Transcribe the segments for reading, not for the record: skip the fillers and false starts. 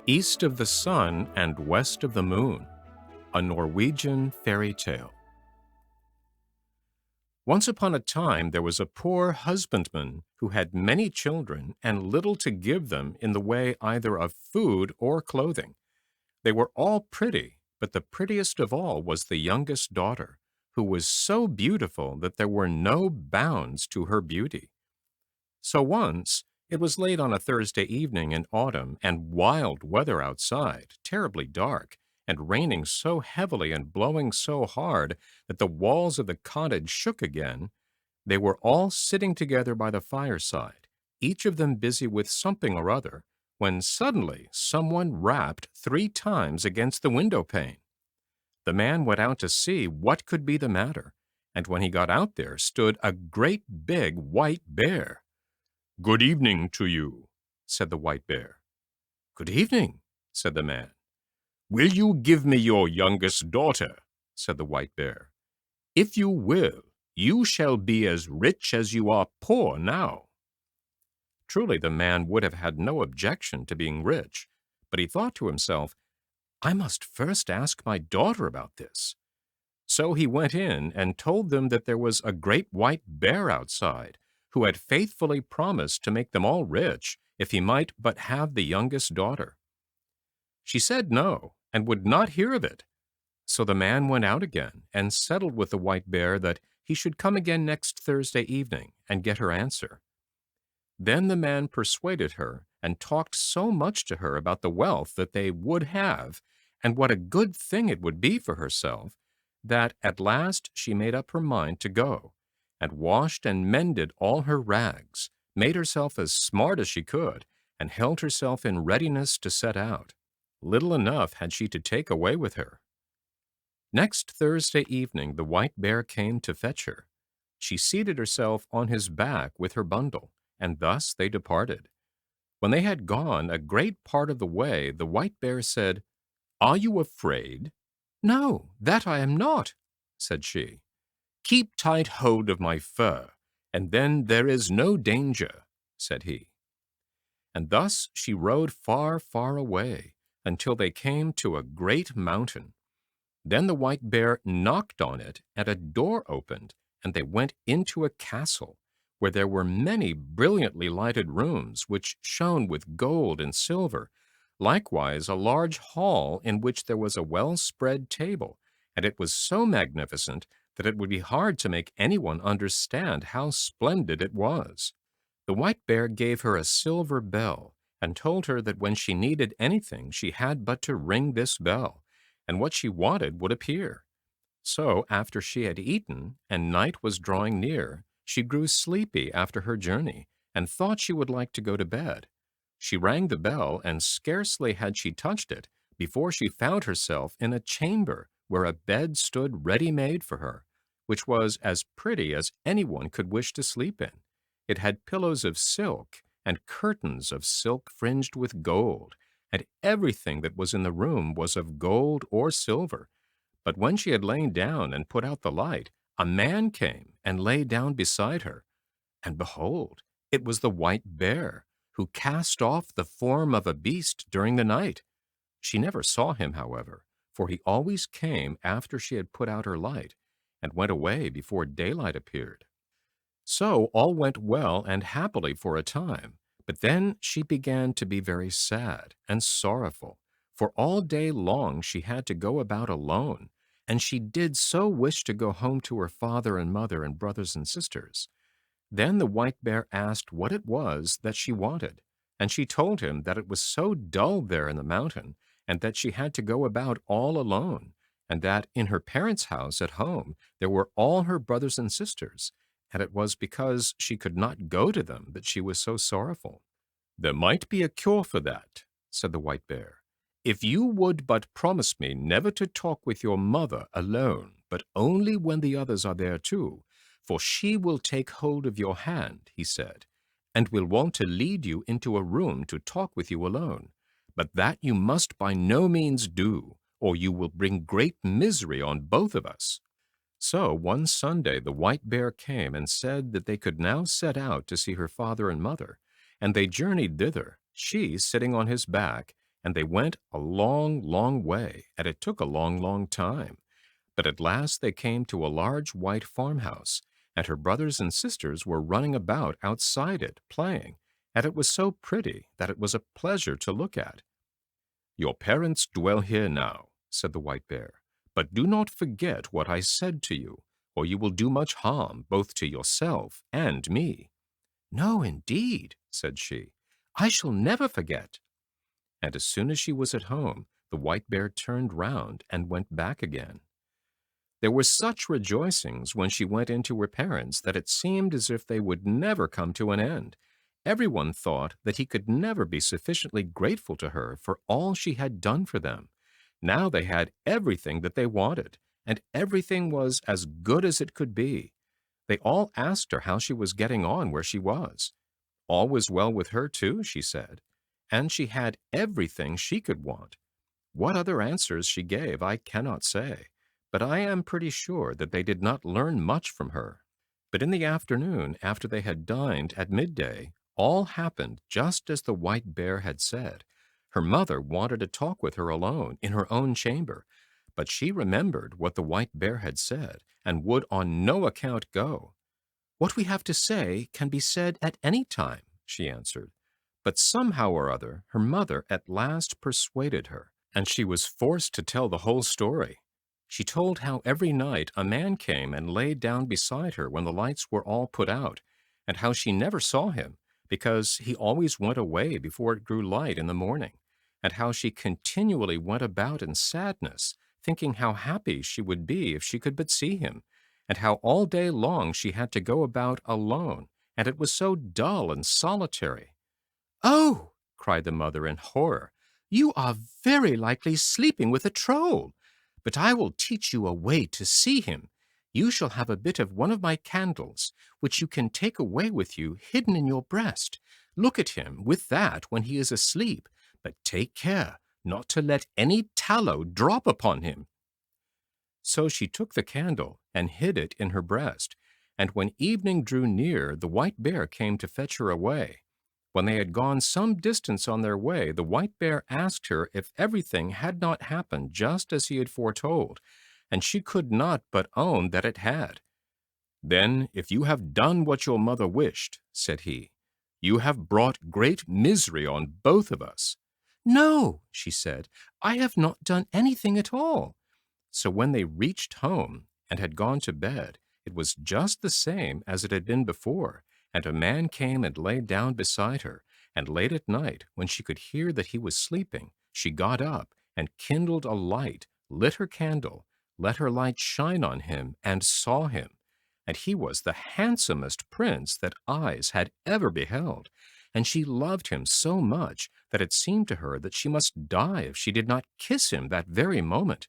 East of the Sun and West of the Moon, a Norwegian fairy tale. Once upon a time there was a poor husbandman who had many children and little to give them in the way either of food or clothing. They were all pretty, but the prettiest of all was the youngest daughter, who was so beautiful that there were no bounds to her beauty. So once, it was late on a Thursday evening in autumn and wild weather outside, terribly dark, and raining so heavily and blowing so hard that the walls of the cottage shook again. They were all sitting together by the fireside, each of them busy with something or other, when suddenly someone rapped 3 times against the window pane. The man went out to see what could be the matter, and when he got out there stood a great big white bear. "Good evening to you," said the white bear. "Good evening," said the man. "Will you give me your youngest daughter?" said the white bear. "If you will, you shall be as rich as you are poor now." Truly, the man would have had no objection to being rich, but he thought to himself, "I must first ask my daughter about this." So he went in and told them that there was a great white bear outside, who had faithfully promised to make them all rich if he might but have the youngest daughter. She said no, and would not hear of it. So the man went out again and settled with the white bear that he should come again next Thursday evening and get her answer. Then the man persuaded her and talked so much to her about the wealth that they would have, and what a good thing it would be for herself, that at last she made up her mind to go, and washed and mended all her rags, made herself as smart as she could, and held herself in readiness to set out. Little enough had she to take away with her. Next Thursday evening the white bear came to fetch her. She seated herself on his back with her bundle, and thus they departed. When they had gone a great part of the way, the white bear said, "Are you afraid?" "No, that I am not," said she. "Keep tight hold of my fur, and then there is no danger," said he. And thus she rode far, far away, until they came to a great mountain. Then the white bear knocked on it, and a door opened, and they went into a castle, where there were many brilliantly lighted rooms, which shone with gold and silver, likewise a large hall in which there was a well-spread table, and it was so magnificent that it would be hard to make anyone understand how splendid it was. The white bear gave her a silver bell, and told her that when she needed anything she had but to ring this bell, and what she wanted would appear. So after she had eaten, and night was drawing near, she grew sleepy after her journey, and thought she would like to go to bed. She rang the bell, and scarcely had she touched it before she found herself in a chamber where a bed stood ready-made for her, which was as pretty as anyone could wish to sleep in. It had pillows of silk, and curtains of silk fringed with gold, and everything that was in the room was of gold or silver. But when she had lain down and put out the light, a man came and lay down beside her. And behold, it was the white bear, who cast off the form of a beast during the night. She never saw him, however, for he always came after she had put out her light, and went away before daylight appeared. So all went well and happily for a time, but then she began to be very sad and sorrowful, for all day long she had to go about alone, and she did so wish to go home to her father and mother and brothers and sisters. Then the white bear asked what it was that she wanted, and she told him that it was so dull there in the mountain, and that she had to go about all alone, and that in her parents' house at home there were all her brothers and sisters, and it was because she could not go to them that she was so sorrowful. "There might be a cure for that," said the white bear, "if you would but promise me never to talk with your mother alone, but only when the others are there too, for she will take hold of your hand," he said, "and will want to lead you into a room to talk with you alone. But that you must by no means do, or you will bring great misery on both of us." So one Sunday the white bear came and said that they could now set out to see her father and mother, and they journeyed thither, she sitting on his back, and they went a long, long way, and it took a long, long time. But at last they came to a large white farmhouse, and her brothers and sisters were running about outside it, playing, and it was so pretty that it was a pleasure to look at. "Your parents dwell here now," said the white bear, "but do not forget what I said to you, or you will do much harm both to yourself and me." "No, indeed," said she, "I shall never forget." And as soon as she was at home, the white bear turned round and went back again. There were such rejoicings when she went into her parents that it seemed as if they would never come to an end. Everyone thought that he could never be sufficiently grateful to her for all she had done for them. Now they had everything that they wanted, and everything was as good as it could be. They all asked her how she was getting on where she was. All was well with her too, she said, and she had everything she could want. What other answers she gave I cannot say, but I am pretty sure that they did not learn much from her. But in the afternoon, after they had dined at midday, all happened just as the white bear had said. Her mother wanted to talk with her alone in her own chamber, but she remembered what the white bear had said, and would on no account go. "What we have to say can be said at any time," she answered. But somehow or other her mother at last persuaded her, and she was forced to tell the whole story. She told how every night a man came and lay down beside her when the lights were all put out, and how she never saw him, because he always went away before it grew light in the morning, and how she continually went about in sadness, thinking how happy she would be if she could but see him, and how all day long she had to go about alone, and it was so dull and solitary. "Oh!" cried the mother in horror, "you are very likely sleeping with a troll. But I will teach you a way to see him. You shall have a bit of one of my candles, which you can take away with you hidden in your breast. Look at him with that when he is asleep, but take care not to let any tallow drop upon him." So she took the candle and hid it in her breast, and when evening drew near, the white bear came to fetch her away. When they had gone some distance on their way, the white bear asked her if everything had not happened just as he had foretold, and she could not but own that it had. "Then, if you have done what your mother wished," said he, "you have brought great misery on both of us." "No," she said, "I have not done anything at all." So when they reached home and had gone to bed, it was just the same as it had been before, and a man came and lay down beside her, and late at night, when she could hear that he was sleeping, she got up and kindled a light, lit her candle, let her light shine on him, and saw him. And he was the handsomest prince that eyes had ever beheld, and she loved him so much that it seemed to her that she must die if she did not kiss him that very moment.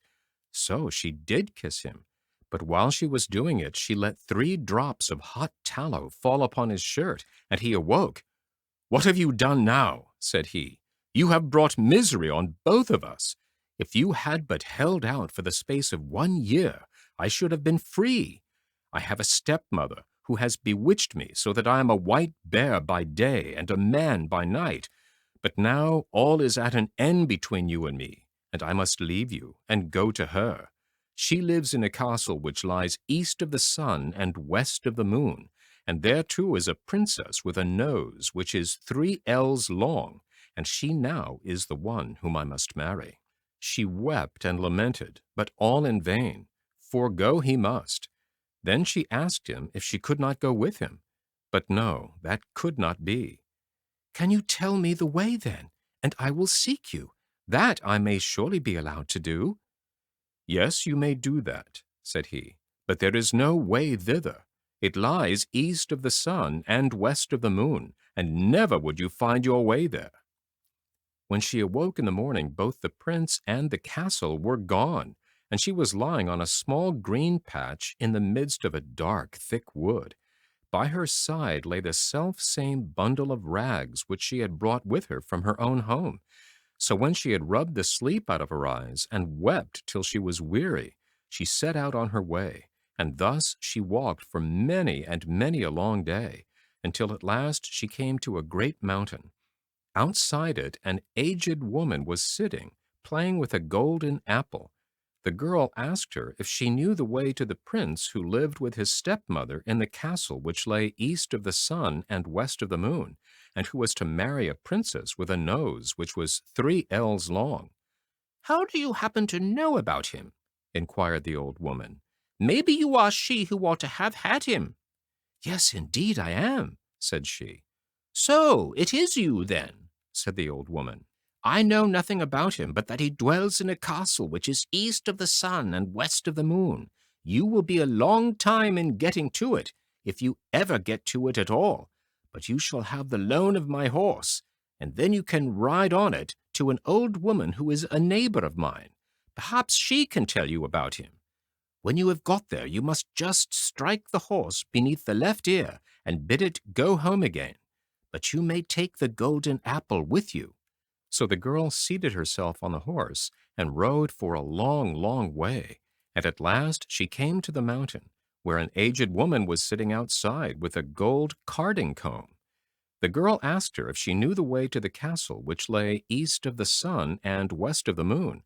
So she did kiss him, but while she was doing it, she let 3 drops of hot tallow fall upon his shirt, and he awoke. "What have you done now?" said he. "You have brought misery on both of us. If you had but held out for the space of 1 year, I should have been free. I have a stepmother who has bewitched me so that I am a white bear by day and a man by night. But now all is at an end between you and me, and I must leave you and go to her. She lives in a castle which lies east of the sun and west of the moon, and there too is a princess with a nose which is 3 ells long, and she now is the one whom I must marry." She wept and lamented, but all in vain. Forgo he must. Then she asked him if she could not go with him. But no, that could not be. "Can you tell me the way then, and I will seek you? That I may surely be allowed to do." "Yes, you may do that," said he, "but there is no way thither. It lies east of the sun and west of the moon, and never would you find your way there." When she awoke in the morning, both the prince and the castle were gone, and she was lying on a small green patch in the midst of a dark, thick wood. By her side lay the self-same bundle of rags which she had brought with her from her own home. So when she had rubbed the sleep out of her eyes and wept till she was weary, she set out on her way, and thus she walked for many and many a long day, until at last she came to a great mountain. Outside it, an aged woman was sitting, playing with a golden apple. The girl asked her if she knew the way to the prince who lived with his stepmother in the castle which lay east of the sun and west of the moon, and who was to marry a princess with a nose which was 3 ells long. "How do you happen to know about him?" inquired the old woman. "Maybe you are she who ought to have had him." "Yes, indeed I am," said she. "So it is you, then," said the old woman. "I know nothing about him but that he dwells in a castle which is east of the sun and west of the moon. You will be a long time in getting to it, if you ever get to it at all, but you shall have the loan of my horse, and then you can ride on it to an old woman who is a neighbor of mine. Perhaps she can tell you about him. When you have got there, you must just strike the horse beneath the left ear and bid it go home again. But you may take the golden apple with you." So the girl seated herself on the horse and rode for a long, long way, and at last she came to the mountain, where an aged woman was sitting outside with a gold carding comb. The girl asked her if she knew the way to the castle which lay east of the sun and west of the moon,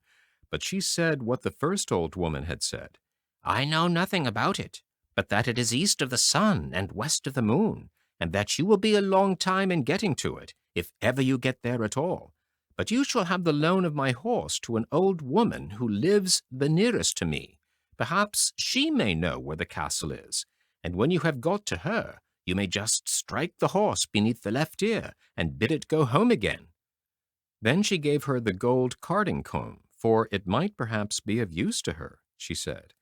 but she said what the first old woman had said. "I know nothing about it, but that it is east of the sun and west of the moon, and that you will be a long time in getting to it, if ever you get there at all. But you shall have the loan of my horse to an old woman who lives the nearest to me. Perhaps she may know where the castle is, and when you have got to her, you may just strike the horse beneath the left ear and bid it go home again." Then she gave her the gold carding comb, for it might perhaps be of use to her, she said.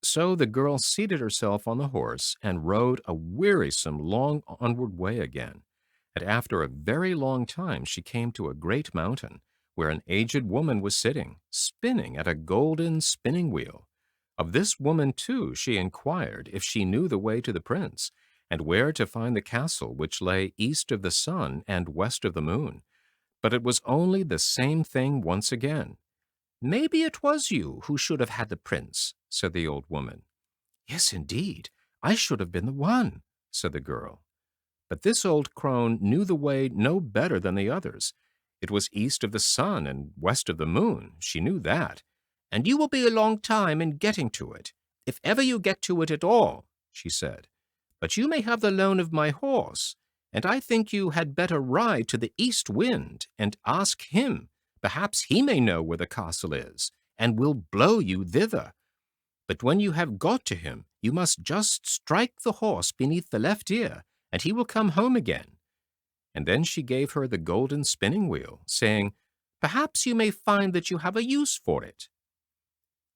So the girl seated herself on the horse and rode a wearisome long onward way again. And after a very long time she came to a great mountain, where an aged woman was sitting, spinning at a golden spinning wheel. Of this woman too she inquired if she knew the way to the prince, and where to find the castle which lay east of the sun and west of the moon. But it was only the same thing once again. "Maybe it was you who should have had the prince," said the old woman. "Yes, indeed, I should have been the one," said the girl. But this old crone knew the way no better than the others. It was east of the sun and west of the moon, she knew that. "And you will be a long time in getting to it, if ever you get to it at all," she said. "But you may have the loan of my horse, and I think you had better ride to the east wind and ask him. Perhaps he may know where the castle is, and will blow you thither. But when you have got to him, you must just strike the horse beneath the left ear, and he will come home again." And then she gave her the golden spinning wheel, saying, "Perhaps you may find that you have a use for it."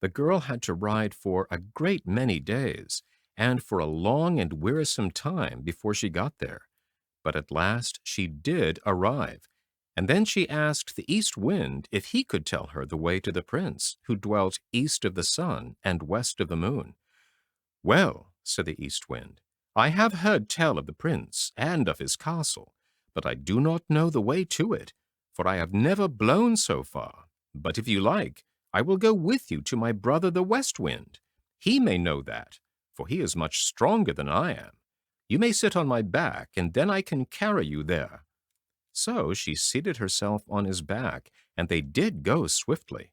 The girl had to ride for a great many days, and for a long and wearisome time before she got there. But at last she did arrive, and then she asked the east wind if he could tell her the way to the prince, who dwelt east of the sun and west of the moon. "Well," said the east wind, "I have heard tell of the prince and of his castle, but I do not know the way to it, for I have never blown so far. But if you like, I will go with you to my brother the west wind. He may know that, for he is much stronger than I am. You may sit on my back, and then I can carry you there." So she seated herself on his back, and they did go swiftly.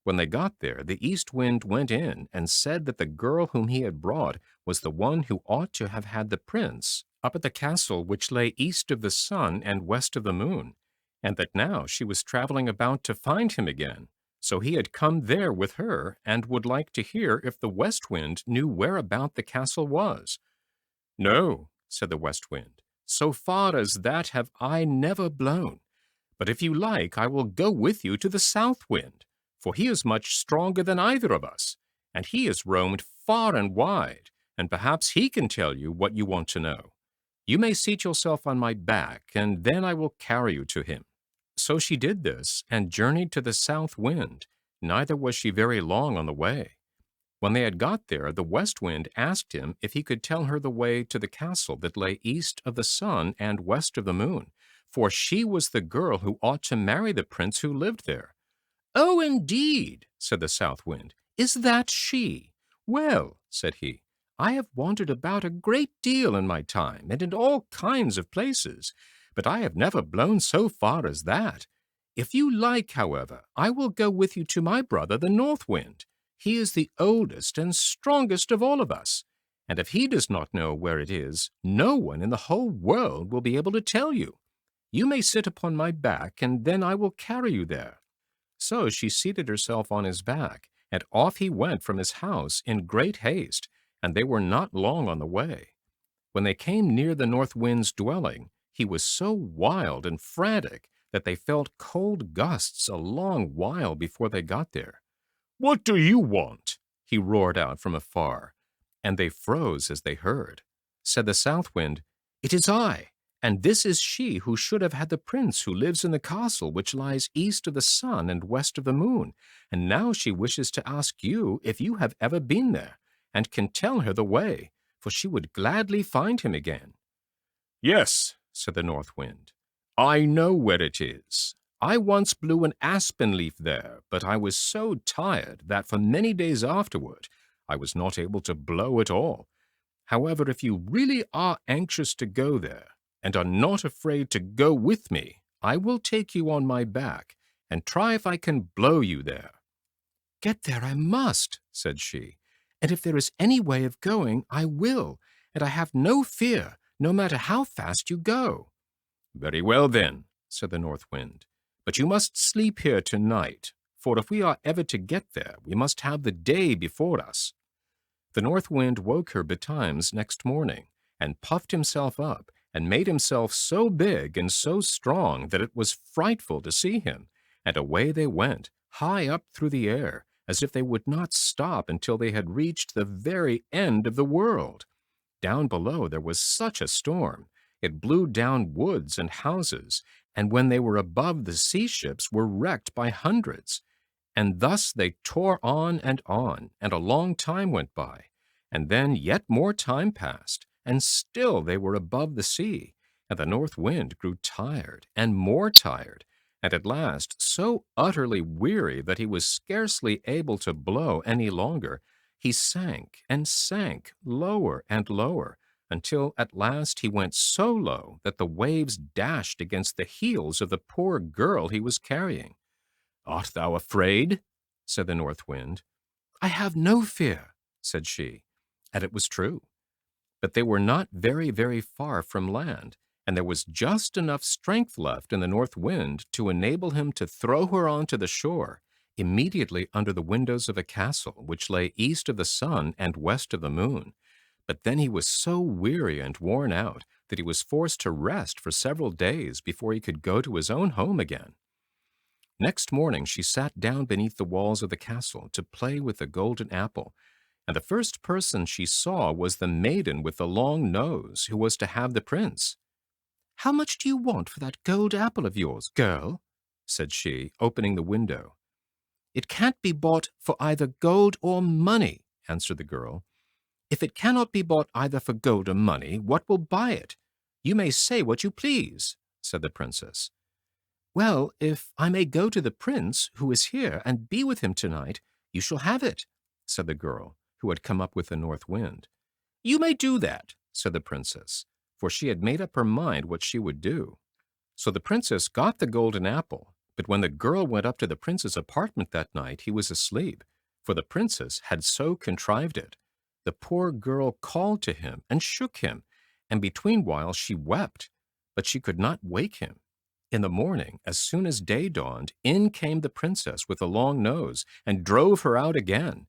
When they got there, the east wind went in and said that the girl whom he had brought was the one who ought to have had the prince up at the castle which lay east of the sun and west of the moon, and that now she was traveling about to find him again. So he had come there with her, and would like to hear if the west wind knew whereabout the castle was. "No," said the west wind, "so far as that have I never blown. But if you like, I will go with you to the south wind, for he is much stronger than either of us, and he has roamed far and wide, and perhaps he can tell you what you want to know. You may seat yourself on my back, and then I will carry you to him." So she did this, and journeyed to the south wind, neither was she very long on the way. When they had got there, the west wind asked him if he could tell her the way to the castle that lay east of the sun and west of the moon, for she was the girl who ought to marry the prince who lived there. "Oh, indeed," said the south wind, "is that she? Well," said he, I have wandered about a great deal in my time, and in all kinds of places, but I have never blown so far as that. If you like, however, I will go with you to my brother the North Wind. He is the oldest and strongest of all of us, and if he does not know where it is, no one in the whole world will be able to tell you. You may sit upon my back, and then I will carry you there." So she seated herself on his back, and off he went from his house in great haste, and they were not long on the way. When they came near the North Wind's dwelling, he was so wild and frantic that they felt cold gusts a long while before they got there. "What do you want?" he roared out from afar, and they froze as they heard. Said the South Wind, "It is I, and this is she who should have had the prince who lives in the castle which lies east of the sun and west of the moon, and now she wishes to ask you if you have ever been there, and can tell her the way, for she would gladly find him again." "Yes," said the North Wind, "I know where it is. I once blew an aspen leaf there, but I was so tired that for many days afterward I was not able to blow at all. However, if you really are anxious to go there, and are not afraid to go with me, I will take you on my back, and try if I can blow you there." "Get there I must," said she, "and if there is any way of going, I will, and I have no fear, no matter how fast you go." "Very well, then," said the North Wind, "but you must sleep here tonight, for if we are ever to get there, we must have the day before us." The North Wind woke her betimes next morning, and puffed himself up, and made himself so big and so strong that it was frightful to see him, and away they went, high up through the air, as if they would not stop until they had reached the very end of the world. Down below there was such a storm. It blew down woods and houses, and when they were above, the sea ships were wrecked by hundreds. And thus they tore on, and a long time went by, and then yet more time passed, and still they were above the sea, and the North Wind grew tired and more tired, and at last so utterly weary that he was scarcely able to blow any longer. He sank and sank lower and lower, until at last he went so low that the waves dashed against the heels of the poor girl he was carrying. "Art thou afraid?" said the North Wind. "I have no fear," said she, and it was true. But they were not very, very far from land, and there was just enough strength left in the North Wind to enable him to throw her onto the shore, immediately under the windows of a castle which lay east of the sun and west of the moon. But then he was so weary and worn out that he was forced to rest for several days before he could go to his own home again. Next morning she sat down beneath the walls of the castle to play with the golden apple, and the first person she saw was the maiden with the long nose who was to have the prince. "How much do you want for that gold apple of yours, girl?" said she, opening the window. "It can't be bought for either gold or money," answered the girl. "If it cannot be bought either for gold or money, what will buy it? You may say what you please," said the princess. "Well, if I may go to the prince, who is here, and be with him tonight, you shall have it," said the girl, who had come up with the North Wind. "You may do that," said the princess, for she had made up her mind what she would do. So the princess got the golden apple, but when the girl went up to the prince's apartment that night, he was asleep, for the princess had so contrived it. The poor girl called to him and shook him, and between whiles she wept, but she could not wake him. In the morning, as soon as day dawned, in came the princess with the long nose, and drove her out again.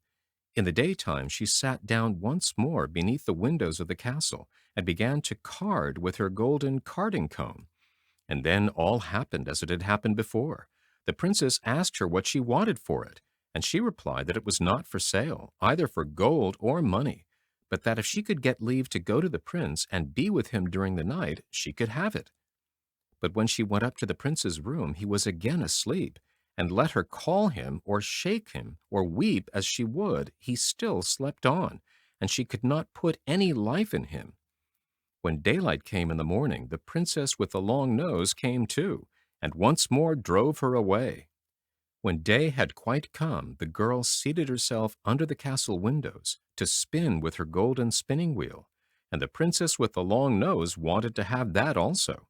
In the daytime she sat down once more beneath the windows of the castle, and began to card with her golden carding comb. And then all happened as it had happened before. The princess asked her what she wanted for it, and she replied that it was not for sale, either for gold or money, but that if she could get leave to go to the prince and be with him during the night, she could have it. But when she went up to the prince's room, he was again asleep, and let her call him, or shake him, or weep as she would, he still slept on, and she could not put any life in him. When daylight came in the morning, the princess with the long nose came too, and once more drove her away. When day had quite come, the girl seated herself under the castle windows, to spin with her golden spinning wheel, and the princess with the long nose wanted to have that also.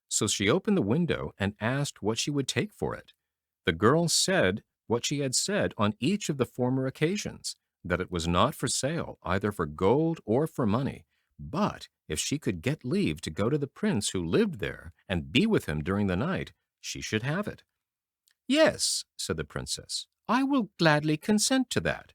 So she opened the window and asked what she would take for it. The girl said what she had said on each of the former occasions, that it was not for sale, either for gold or for money, but if she could get leave to go to the prince who lived there and be with him during the night, she should have it. "Yes," said the princess, "I will gladly consent to that."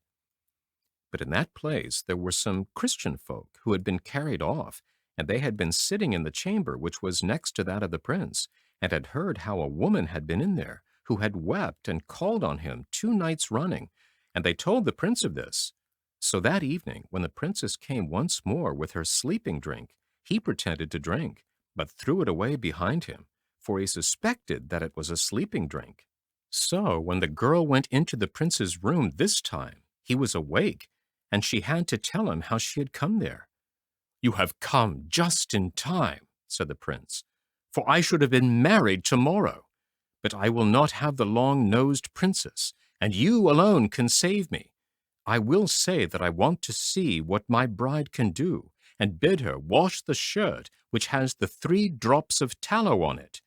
But in that place there were some Christian folk who had been carried off, and they had been sitting in the chamber which was next to that of the prince, and had heard how a woman had been in there, who had wept and called on him 2 nights running, and they told the prince of this. So that evening, when the princess came once more with her sleeping drink, he pretended to drink, but threw it away behind him, for he suspected that it was a sleeping drink. So when the girl went into the prince's room this time, he was awake, and she had to tell him how she had come there. "You have come just in time," said the prince, "for I should have been married tomorrow. But I will not have the long-nosed princess, and you alone can save me. I will say that I want to see what my bride can do, and bid her wash the shirt which has the 3 drops of tallow on it.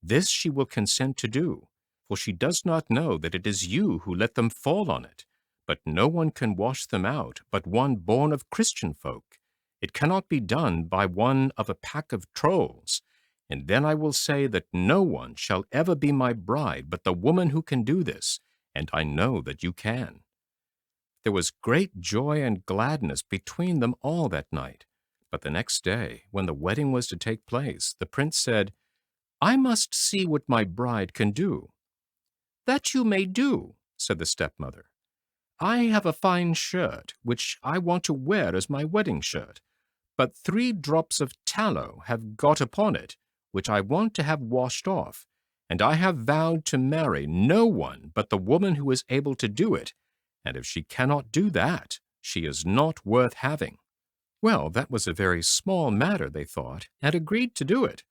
This she will consent to do, for she does not know that it is you who let them fall on it. But no one can wash them out but one born of Christian folk. It cannot be done by one of a pack of trolls. And then I will say that no one shall ever be my bride but the woman who can do this, and I know that you can." There was great joy and gladness between them all that night. But the next day, when the wedding was to take place, the prince said, "I must see what my bride can do." "That you may do," said the stepmother. "I have a fine shirt, which I want to wear as my wedding shirt, but 3 drops of tallow have got upon it, which I want to have washed off, and I have vowed to marry no one but the woman who is able to do it, and if she cannot do that, she is not worth having." Well, that was a very small matter, they thought, and agreed to do it.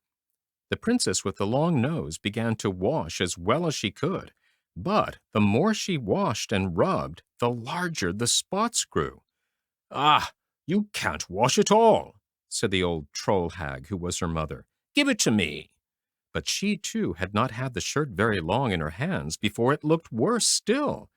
The princess with the long nose began to wash as well as she could, but the more she washed and rubbed, the larger the spots grew. "Ah, you can't wash it all," said the old troll hag who was her mother. "Give it to me." But she too had not had the shirt very long in her hands before it looked worse still,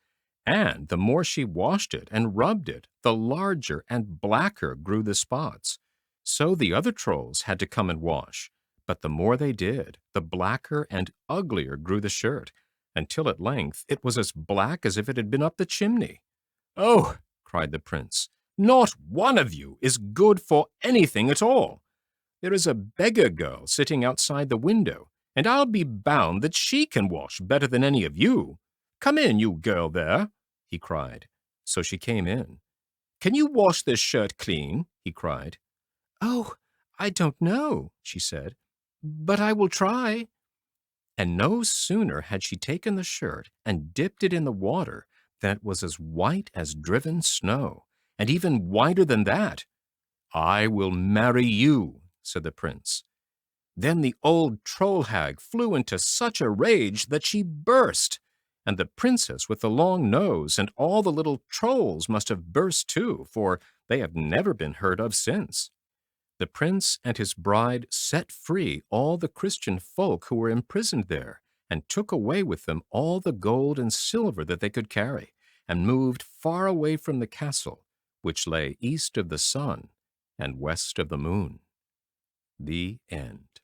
and the more she washed it and rubbed it, the larger and blacker grew the spots. So the other trolls had to come and wash, but the more they did, the blacker and uglier grew the shirt, until at length it was as black as if it had been up the chimney. "Oh," cried the prince, "not one of you is good for anything at all. There is a beggar girl sitting outside the window, and I'll be bound that she can wash better than any of you. Come in, you girl there," he cried. So she came in. "Can you wash this shirt clean?" he cried. "Oh, I don't know," she said, "but I will try." And no sooner had she taken the shirt and dipped it in the water than it was as white as driven snow, and even whiter than that. "I will marry you," said the prince. Then the old troll hag flew into such a rage that she burst, and the princess with the long nose and all the little trolls must have burst too, for they have never been heard of since. The prince and his bride set free all the Christian folk who were imprisoned there, and took away with them all the gold and silver that they could carry, and moved far away from the castle, which lay east of the sun and west of the moon. The end.